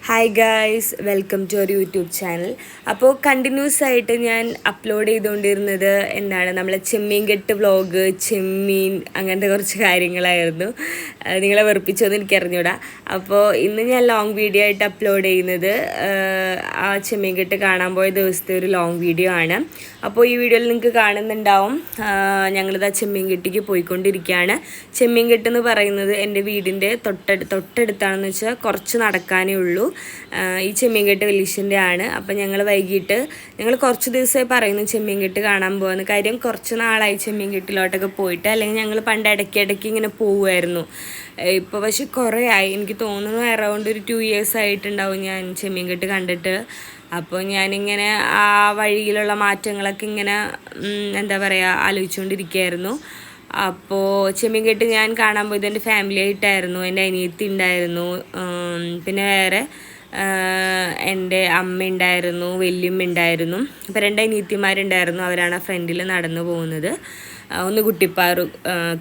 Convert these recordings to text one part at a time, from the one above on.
Hi guys, welcome to our YouTube channel. അപ്പോൾ continuous ആയിട്ട് ഞാൻ അപ്ലോഡ് ചെയ്തുകൊണ്ടിരുന്നത് നമ്മളെ ചെമ്മീൻ കെട്ട് വ്ളോഗ്, ചെമ്മീൻ അങ്ങനത്തെ കുറച്ച് കാര്യങ്ങളായിരുന്നു. നിങ്ങളെ വെറുപ്പിച്ചോന്ന് എനിക്കറിഞ്ഞൂടാ. അപ്പോൾ ഇന്ന് ഞാൻ ലോങ് വീഡിയോ ആയിട്ട് അപ്ലോഡ് ചെയ്യുന്നത് ആ ചെമ്മീൻ കെട്ട് കാണാൻ പോയ ദിവസത്തെ ഒരു ലോങ് വീഡിയോ ആണ്. അപ്പോൾ ഈ വീഡിയോയിൽ നിങ്ങൾക്ക് കാണുന്നുണ്ടാവും ഞങ്ങളിത് ആ ചെമ്മീൻ കെട്ടിക്ക് പോയിക്കൊണ്ടിരിക്കുകയാണ്. ചെമ്മീൻ കെട്ടെന്ന് പറയുന്നത് എൻ്റെ വീടിൻ്റെ തൊട്ടടുത്താണെന്ന് വെച്ചാൽ കുറച്ച് നടക്കാനേ ഉള്ളൂ. ഈ ചെമ്മീൻകെട്ട് വലിയശ്ശൻ്റെ ആണ്. അപ്പം ഞങ്ങൾ കുറച്ച് ദിവസമായി പറയുന്നു ചെമ്മീൻകെട്ട് കാണാൻ പോകുന്ന കാര്യം. കുറച്ച് നാളായി ചെമ്മീൻകെട്ടിലോട്ടൊക്കെ പോയിട്ട്, അല്ലെങ്കിൽ ഞങ്ങൾ പണ്ട് ഇടയ്ക്കിടയ്ക്ക് ഇങ്ങനെ പോവുമായിരുന്നു. ഇപ്പോൾ പക്ഷെ കുറേ ആയി, എനിക്ക് തോന്നുന്നു അറൗണ്ട് ഒരു 2 years ആയിട്ടുണ്ടാവും ഞാൻ ചെമ്മീൻകെട്ട് കണ്ടിട്ട്. അപ്പോൾ ഞാനിങ്ങനെ ആ വഴിയിലുള്ള മാറ്റങ്ങളൊക്കെ ഇങ്ങനെ ആലോചിച്ചുകൊണ്ടിരിക്കുകയായിരുന്നു. അപ്പോൾ ചെമ്മീൻകെട്ട് ഞാൻ കാണാൻ പോയത് എൻ്റെ ഫാമിലി ആയിട്ടായിരുന്നു. എൻ്റെ അനിയത്തി ഉണ്ടായിരുന്നു, പിന്നെ വേറെ എൻ്റെ അമ്മ ഉണ്ടായിരുന്നു, വല്യമ്മ ഉണ്ടായിരുന്നു. അപ്പോൾ 2 അനിയത്തിമാരുണ്ടായിരുന്നു. അവരാണ് ആ ഫ്രണ്ടിൽ നടന്നു പോകുന്നത്. ഒന്ന് കുട്ടിപ്പാറു,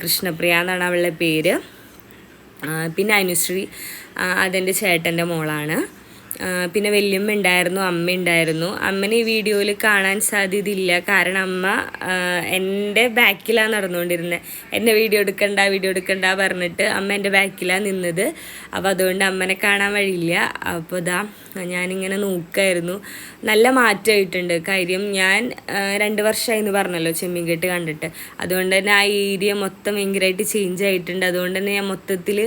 കൃഷ്ണപ്രിയ എന്നാണ് അവളുടെ പേര്. പിന്നെ അനുശ്രീ, അതെൻ്റെ ചേട്ടൻ്റെ മോളാണ്. പിന്നെ വല്യമ്മ ഉണ്ടായിരുന്നു, അമ്മ ഉണ്ടായിരുന്നു. അമ്മനെ ഈ വീഡിയോയിൽ കാണാൻ സാധ്യതയില്ല, കാരണം അമ്മ എൻ്റെ ബാക്കിലാണ് നടന്നുകൊണ്ടിരുന്നത്. എന്നെ വീഡിയോ എടുക്കണ്ട പറഞ്ഞിട്ട് അമ്മ എൻ്റെ ബാക്കിലാണ് നിന്നത്. അപ്പോൾ അതുകൊണ്ട് അമ്മനെ കാണാൻ വഴിയില്ല. അപ്പോൾ ഞാനിങ്ങനെ നോക്കായിരുന്നു. നല്ല മാറ്റമായിട്ടുണ്ട്. കാര്യം ഞാൻ 2 വർഷമായി എന്ന് പറഞ്ഞല്ലോ ചെമ്മീൻകെട്ട് കണ്ടിട്ട്. അതുകൊണ്ട് തന്നെ ആ ഏരിയ മൊത്തം ഭയങ്കരമായിട്ട് ചേഞ്ച് ആയിട്ടുണ്ട്. അതുകൊണ്ട് തന്നെ ഞാൻ മൊത്തത്തിൽ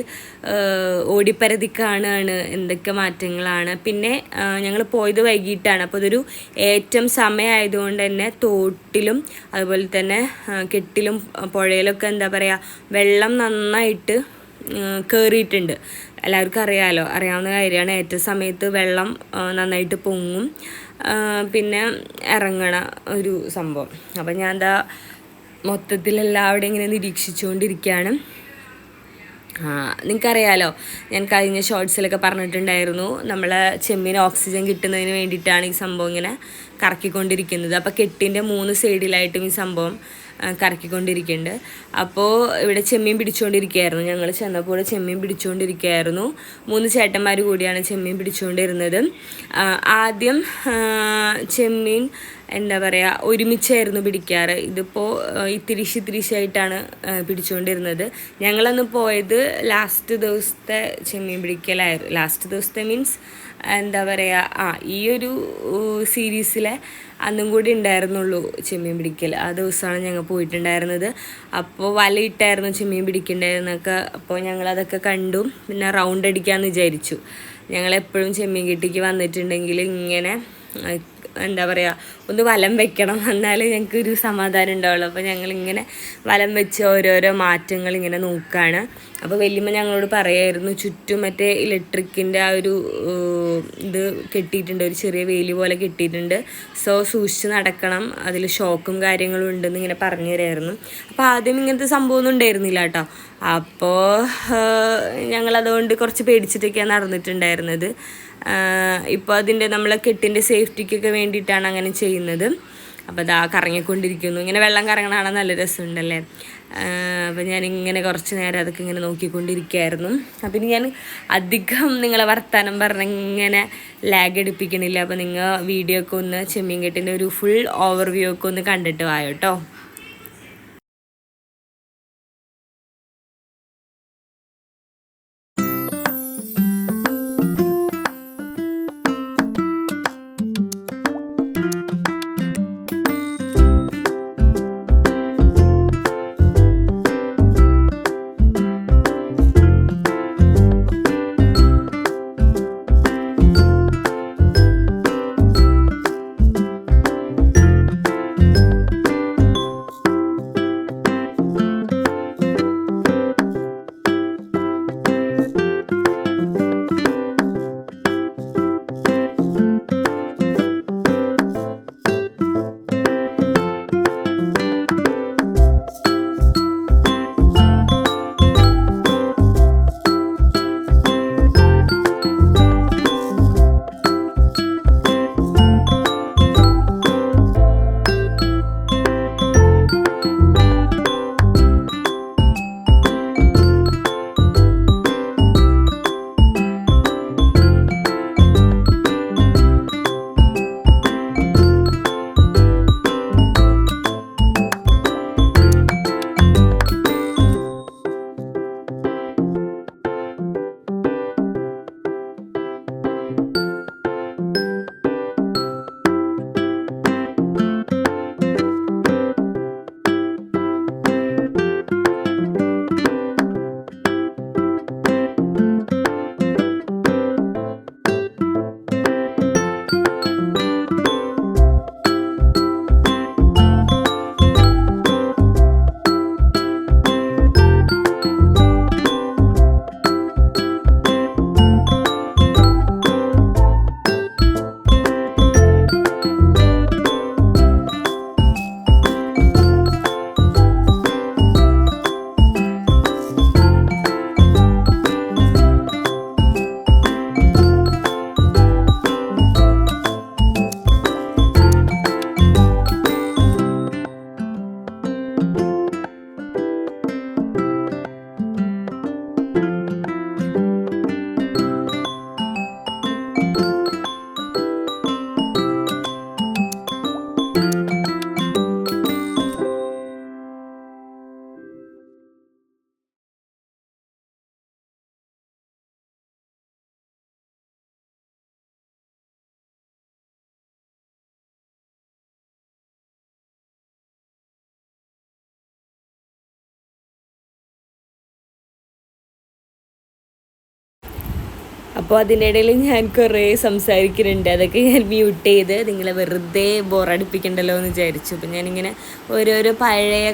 ഓടിപ്പരതി കാണുകയാണ് എന്തൊക്കെ മാറ്റങ്ങളാണ്. പിന്നെ ഞങ്ങൾ പോയത് വൈകിട്ടാണ്. അപ്പോൾ അതൊരു ഏറ്റവും സമയമായതുകൊണ്ട് തന്നെ തോട്ടിലും അതുപോലെ തന്നെ കെട്ടിലും പുഴയിലൊക്കെ വെള്ളം നന്നായിട്ട് കയറിയിട്ടുണ്ട്. എല്ലാവർക്കും അറിയാവുന്ന കാര്യമാണ്. ഏറ്റവും സമയത്ത് വെള്ളം നന്നായിട്ട് പൊങ്ങും, പിന്നെ ഇറങ്ങണ ഒരു സംഭവം. അപ്പം ഞാൻ മൊത്തത്തിലെല്ലാവരും ഇങ്ങനെ നിരീക്ഷിച്ചുകൊണ്ടിരിക്കുകയാണ്. നിങ്ങൾക്കറിയാലോ, ഞാൻ കഴിഞ്ഞ ഷോർട്സിലൊക്കെ പറഞ്ഞിട്ടുണ്ടായിരുന്നു, നമ്മളെ ചെമ്മീന് ഓക്സിജൻ കിട്ടുന്നതിന് വേണ്ടിയിട്ടാണ് ഈ സംഭവം ഇങ്ങനെ കറക്കിക്കൊണ്ടിരിക്കുന്നത്. അപ്പോൾ കെട്ടിൻ്റെ 3 സൈഡിലായിട്ടും ഈ സംഭവം കറക്കിക്കൊണ്ടിരിക്കുന്നുണ്ട്. അപ്പോൾ ഇവിടെ ചെമ്മീൻ പിടിച്ചുകൊണ്ടിരിക്കുകയായിരുന്നു. ഞങ്ങൾ ചെന്നപ്പോൾ ചെമ്മീൻ പിടിച്ചുകൊണ്ടിരിക്കുകയായിരുന്നു. 3 ചേട്ടന്മാർ കൂടിയാണ് ചെമ്മീൻ പിടിച്ചുകൊണ്ടിരുന്നത്. ആദ്യം ചെമ്മീൻ ഒരുമിച്ചായിരുന്നു പിടിക്കാറ്. ഇതിപ്പോൾ ഇത്തിരിശായിട്ടാണ് പിടിച്ചുകൊണ്ടിരുന്നത്. ഞങ്ങളന്ന് പോയത് ലാസ്റ്റ് ദിവസത്തെ ചെമ്മീൻ പിടിക്കലായിരുന്നു. ലാസ്റ്റ് ദിവസത്തെ മീൻസ് ഈ ഒരു സീരീസിലെ അന്നും കൂടി ഉണ്ടായിരുന്നുള്ളൂ ചെമ്മീൻ പിടിക്കൽ. ആ ദിവസമാണ് ഞങ്ങൾ പോയിട്ടുണ്ടായിരുന്നത്. അപ്പോൾ വലയിട്ടായിരുന്നു ചെമ്മീൻ പിടിക്കേണ്ടതെന്നൊക്കെ. അപ്പോൾ ഞങ്ങളതൊക്കെ കണ്ടു. പിന്നെ റൗണ്ട് അടിക്കാമെന്ന് വിചാരിച്ചു. ഞങ്ങളെപ്പോഴും ചെമ്മീൻ കെട്ടിക്ക് വന്നിട്ടുണ്ടെങ്കിൽ ഇങ്ങനെ ഒന്ന് വലം വെക്കണം, എന്നാലേ ഞങ്ങൾക്കൊരു സമാധാനം ഉണ്ടാവുള്ളൂ. അപ്പോൾ ഞങ്ങളിങ്ങനെ വലം വെച്ച് ഓരോരോ മാറ്റങ്ങൾ ഇങ്ങനെ നോക്കുകയാണ്. അപ്പോൾ വല്യമ്മ ഞങ്ങളോട് പറയായിരുന്നു, ചുറ്റും മറ്റേ ഇലക്ട്രിക്കിൻ്റെ ആ ഒരു ഇത് കെട്ടിയിട്ടുണ്ട്, ഒരു ചെറിയ വേലി പോലെ കെട്ടിയിട്ടുണ്ട്. സോ സൂക്ഷിച്ച് നടക്കണം, അതിൽ ഷോക്കും കാര്യങ്ങളും ഉണ്ടെന്ന് ഇങ്ങനെ പറഞ്ഞു തരായിരുന്നു. അപ്പോൾ ആദ്യം ഇങ്ങനത്തെ സംഭവമൊന്നും ഉണ്ടായിരുന്നില്ല കേട്ടോ. അപ്പോൾ ഞങ്ങളതുകൊണ്ട് കുറച്ച് പേടിച്ചിട്ടൊക്കെയാണ് നടന്നിട്ടുണ്ടായിരുന്നത്. ഇപ്പോൾ അതിൻ്റെ നമ്മളെ കെട്ടിൻ്റെ സേഫ്റ്റിക്കൊക്കെ വേണ്ടിയിട്ടാണ് അങ്ങനെ ചെയ്യുന്നത്. അപ്പോൾ കറങ്ങിക്കൊണ്ടിരിക്കുന്നു. ഇങ്ങനെ വെള്ളം കറങ്ങണതാണ് നല്ല രസമുണ്ടല്ലേ. അപ്പോൾ ഞാനിങ്ങനെ കുറച്ച് നേരം അതൊക്കെ ഇങ്ങനെ നോക്കിക്കൊണ്ടിരിക്കുകയായിരുന്നു. അപ്പം ഇനി ഞാൻ അധികം നിങ്ങളെ വർത്താനം പറഞ്ഞിങ്ങനെ ലാഗ് അടിപ്പിക്കണില്ല. അപ്പോൾ നിങ്ങൾ വീഡിയോ ഒക്കെ ഒന്ന് ചെമ്മീൻ കെട്ടിൻ്റെ ഒരു ഫുൾ ഓവർവ്യൂ ഒക്കെ ഒന്ന് കണ്ടിട്ട് വായോ കേട്ടോ. അപ്പോൾ അതിൻ്റെ ഇടയിൽ ഞാൻ കുറേ സംസാരിക്കുന്നുണ്ട്, അതൊക്കെ ഞാൻ മ്യൂട്ട് ചെയ്ത് നിങ്ങളെ വെറുതെ ബോറടിപ്പിക്കണ്ടല്ലോ എന്ന് വിചാരിച്ചു. അപ്പം ഞാനിങ്ങനെ ഓരോരോ പഴയ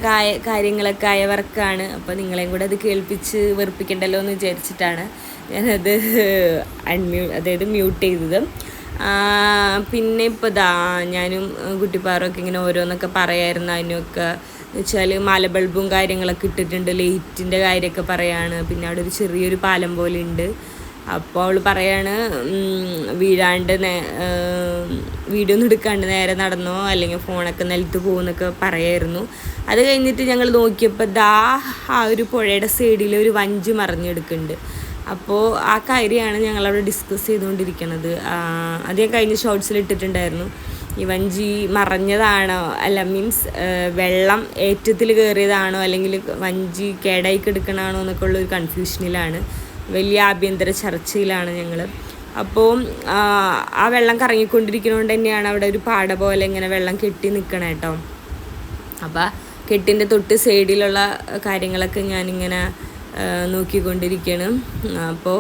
കാര്യങ്ങളൊക്കെ ആയ വർക്കാണ്, അപ്പോൾ നിങ്ങളെയും കൂടെ അത് കേൾപ്പിച്ച് വെറുപ്പിക്കണ്ടല്ലോ എന്ന് വിചാരിച്ചിട്ടാണ് ഞാനത് അതായത് മ്യൂട്ട് ചെയ്തത്. പിന്നെ ഇപ്പോൾ ഞാനും കുട്ടിപ്പാറൊക്കെ ഇങ്ങനെ ഓരോന്നൊക്കെ പറയായിരുന്നു. അതിനൊക്കെ എന്ന് വെച്ചാൽ മലബൾബും കാര്യങ്ങളൊക്കെ ഇട്ടിട്ടുണ്ട്, ലൈറ്റിൻ്റെ കാര്യമൊക്കെ പറയാണ്. പിന്നെ അവിടെ ഒരു ചെറിയൊരു പാലം പോലെ ഉണ്ട്. അപ്പോൾ അവൾ പറയാണ് വീഴാണ്ട് വീഡിയോ ഒന്നും എടുക്കാണ്ട് നേരെ നടന്നോ അല്ലെങ്കിൽ ഫോണൊക്കെ നിലത്ത് പോകുന്നൊക്കെ പറയായിരുന്നു. അത് കഴിഞ്ഞിട്ട് ഞങ്ങൾ നോക്കിയപ്പോൾ ആ ഒരു പുഴയുടെ സൈഡിൽ ഒരു വഞ്ചി മറിഞ്ഞെടുക്കുന്നുണ്ട്. അപ്പോൾ ആ കാര്യമാണ് ഞങ്ങളവിടെ ഡിസ്കസ് ചെയ്തുകൊണ്ടിരിക്കുന്നത്. അത് ഞാൻ കഴിഞ്ഞ ഷോർട്സിൽ ഇട്ടിട്ടുണ്ടായിരുന്നു. ഈ വഞ്ചി മറഞ്ഞതാണോ, അല്ല മീൻസ് വെള്ളം ഏറ്റത്തിൽ കയറിയതാണോ അല്ലെങ്കിൽ വഞ്ചി കേടായി കിടക്കണാണോ എന്നൊക്കെ ഉള്ളൊരു കൺഫ്യൂഷനിലാണ്, വലിയ ആഭ്യന്തര ചർച്ചയിലാണ് ഞങ്ങൾ. അപ്പോൾ ആ വെള്ളം കറങ്ങിക്കൊണ്ടിരിക്കുന്നതുകൊണ്ട് തന്നെയാണ് അവിടെ ഒരു പാട പോലെ ഇങ്ങനെ വെള്ളം കെട്ടി നിൽക്കണം കേട്ടോ. അപ്പോൾ കെട്ടിൻ്റെ തൊട്ട് സൈഡിലുള്ള കാര്യങ്ങളൊക്കെ ഞാനിങ്ങനെ നോക്കിക്കൊണ്ടിരിക്കണം. അപ്പോൾ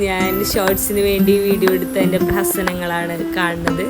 ഞാൻ ഷോർട്സിന് വേണ്ടി വീഡിയോ എടുത്തതിൻ്റെ പ്രഹസനങ്ങളാണ് കാണുന്നത്.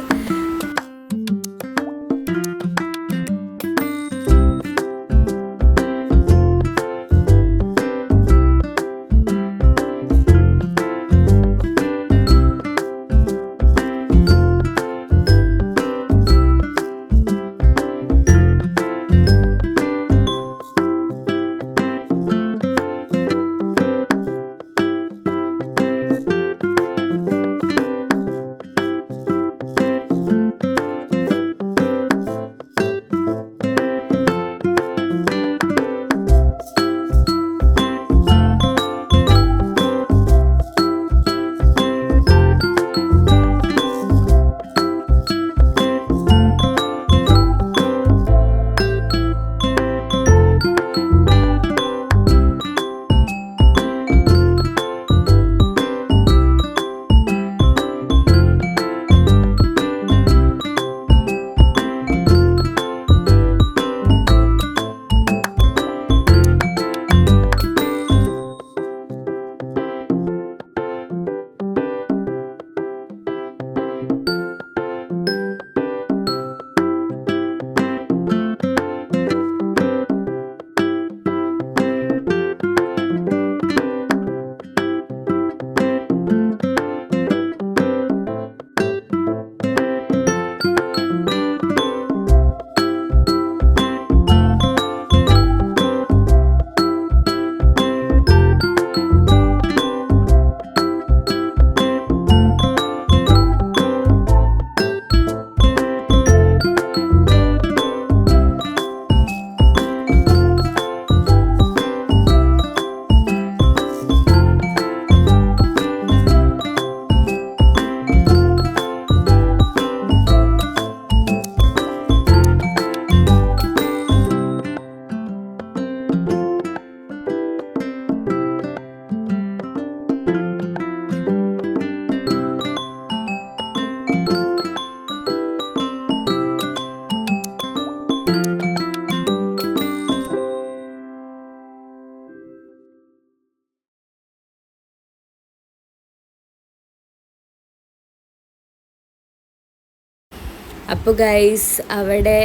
അപ്പോൾ ഗൈസ് അവിടെ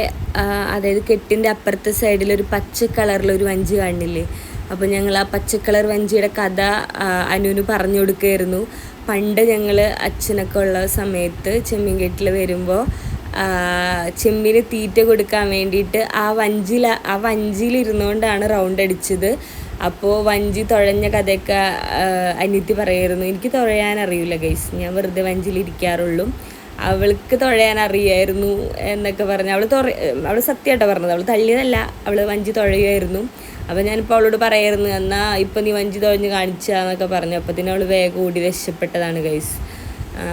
അതായത് കെട്ടിൻ്റെ അപ്പുറത്തെ സൈഡിലൊരു പച്ച കളറിലൊരു വഞ്ചി കാണില്ലേ. അപ്പോൾ ഞങ്ങൾ ആ പച്ച കളർ വഞ്ചിയുടെ കഥ അനുവിന് പറഞ്ഞു കൊടുക്കുകയായിരുന്നു. പണ്ട് ഞങ്ങൾ അച്ഛനൊക്കെ ഉള്ള സമയത്ത് ചെമ്മീൻകെട്ടിൽ വരുമ്പോൾ ചെമ്മീന് തീറ്റ കൊടുക്കാൻ വേണ്ടിയിട്ട് ആ വഞ്ചിയിലിരുന്നുകൊണ്ടാണ് റൗണ്ട് അടിച്ചത്. അപ്പോൾ വഞ്ചി തുഴഞ്ഞ കഥയൊക്കെ അനിയത്തി പറയായിരുന്നു. എനിക്ക് തുഴയാൻ അറിയില്ല ഗൈസ്, ഞാൻ വെറുതെ വഞ്ചിയിലിരിക്കാറുള്ളൂ. അവൾക്ക് തുഴയാൻ അറിയായിരുന്നു എന്നൊക്കെ പറഞ്ഞ് അവൾ സത്യമായിട്ടാണ് പറഞ്ഞത്. അവൾ തള്ളിയതല്ല, അവൾ വഞ്ചി തുഴയുമായിരുന്നു. അപ്പോൾ ഞാനിപ്പോൾ അവളോട് പറയായിരുന്നു, എന്നാൽ ഇപ്പം നീ വഞ്ചി തുഴഞ്ഞ് കാണിച്ചാന്നൊക്കെ പറഞ്ഞു. അപ്പോൾ തന്നെ അവൾ വേഗം ഓടി രക്ഷപ്പെട്ടതാണ് ഗൈസ്.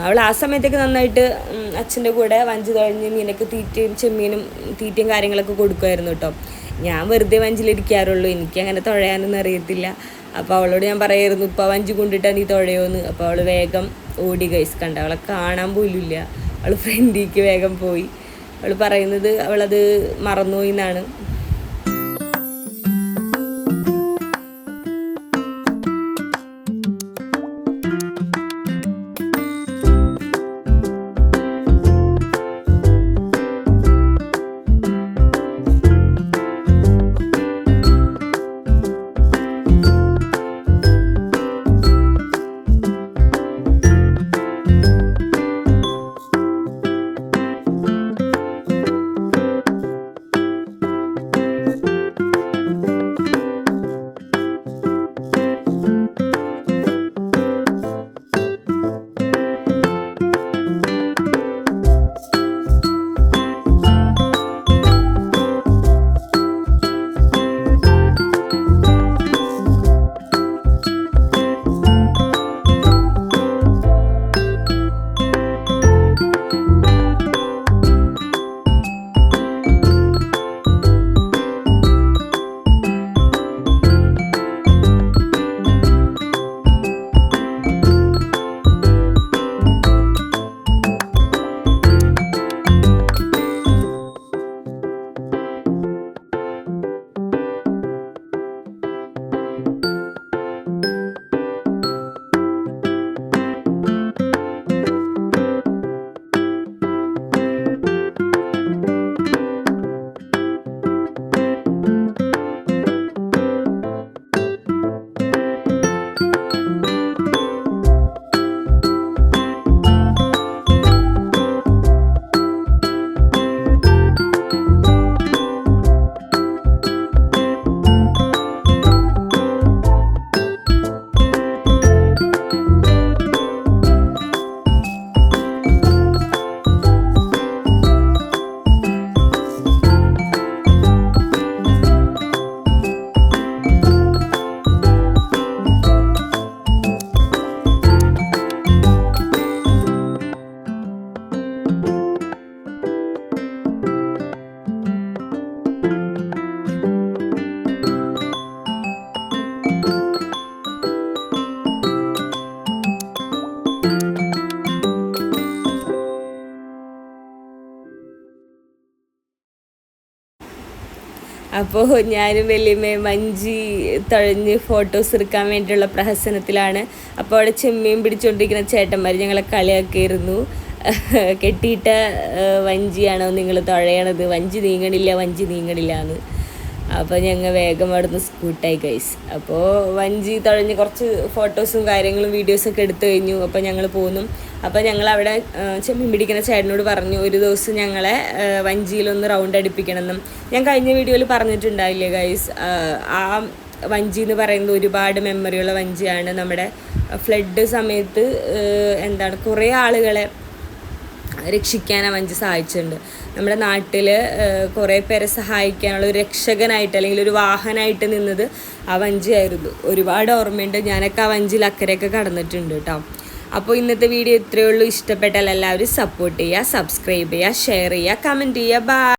അവൾ ആ സമയത്തൊക്കെ നന്നായിട്ട് അച്ഛൻ്റെ കൂടെ വഞ്ചി തുഴഞ്ഞ് മീനൊക്കെ തീറ്റയും കാര്യങ്ങളൊക്കെ കൊടുക്കുമായിരുന്നു കേട്ടോ. ഞാൻ വെറുതെ വഞ്ചിലിരിക്കാറുള്ളൂ, എനിക്ക് അങ്ങനെ തുഴയാനൊന്നും അറിയത്തില്ല. അപ്പോൾ അവളോട് ഞാൻ പറയായിരുന്നു, ഇപ്പോൾ വഞ്ചി കൊണ്ടിട്ടാണ് നീ തുഴയോന്ന്. അപ്പോൾ അവൾ വേഗം ഓടി ഗൈസ്. കണ്ട, അവളെ കാണാൻ പോലും ഇല്ല, അവൾ ഫ്രണ്ടിലേക്ക് വേഗം പോയി. അവൾ പറയുന്നത് അവളത് മറന്നുപോയി എന്നാണ്. അപ്പോൾ ഞാനും വലിയമ്മയും വഞ്ചി തുഴഞ്ഞ് ഫോട്ടോസ് എടുക്കാൻ വേണ്ടിയിട്ടുള്ള പ്രഹസനത്തിലാണ്. അപ്പോൾ അവിടെ ചെമ്മീൻ പിടിച്ചുകൊണ്ടിരിക്കുന്ന ചേട്ടന്മാർ ഞങ്ങളെ കളിയാക്കിയിരുന്നു. കെട്ടിയിട്ട വഞ്ചിയാണോ നിങ്ങൾ തുഴയണത്, വഞ്ചി നീങ്ങണില്ല എന്ന്. അപ്പോൾ ഞങ്ങൾ വേഗം അവിടുന്ന് സ്കൂട്ടായി ഗൈസ്. അപ്പോൾ വഞ്ചി തുഴഞ്ഞ് കുറച്ച് ഫോട്ടോസും കാര്യങ്ങളും വീഡിയോസൊക്കെ എടുത്തു കഴിഞ്ഞു. അപ്പോൾ ഞങ്ങൾ പോന്നു. അപ്പോൾ ഞങ്ങൾ അവിടെ ചെമ്മീൻ പിടിക്കുന്ന ചേട്ടനോട് പറഞ്ഞു ഒരു ദിവസം ഞങ്ങളെ വഞ്ചിയിലൊന്ന് റൗണ്ട് അടിപ്പിക്കണമെന്നും. ഞാൻ കഴിഞ്ഞ വീഡിയോയിൽ പറഞ്ഞിട്ടുണ്ടായില്ലേ ഗൈസ്, ആ വഞ്ചി എന്ന് പറയുന്നത് ഒരുപാട് മെമ്മറിയുള്ള വഞ്ചിയാണ്. നമ്മുടെ ഫ്ലഡ് സമയത്ത് കുറേ ആളുകളെ രക്ഷിക്കാൻ ആ വഞ്ചി സഹായിച്ചിട്ടുണ്ട്. നമ്മുടെ നാട്ടിൽ കുറേ പേരെ സഹായിക്കാനുള്ള ഒരു രക്ഷകനായിട്ട് അല്ലെങ്കിൽ ഒരു വാഹനമായിട്ട് നിന്നത് ആ വഞ്ചിയായിരുന്നു. ഒരുപാട് ഓർമ്മയുണ്ട്. ഞാനൊക്കെ ആ വഞ്ചിയിൽ അക്കരെയൊക്കെ കടന്നിട്ടുണ്ട് കേട്ടോ. അപ്പോൾ ഇന്നത്തെ വീഡിയോ ഇത്രയേ ഉള്ളൂ. ഇഷ്ടപ്പെട്ടാൽ എല്ലാവരും സപ്പോർട്ട് ചെയ്യുക, സബ്സ്ക്രൈബ് ചെയ്യുക, ഷെയർ ചെയ്യുക, കമൻറ്റ് ചെയ്യുക. ബൈ.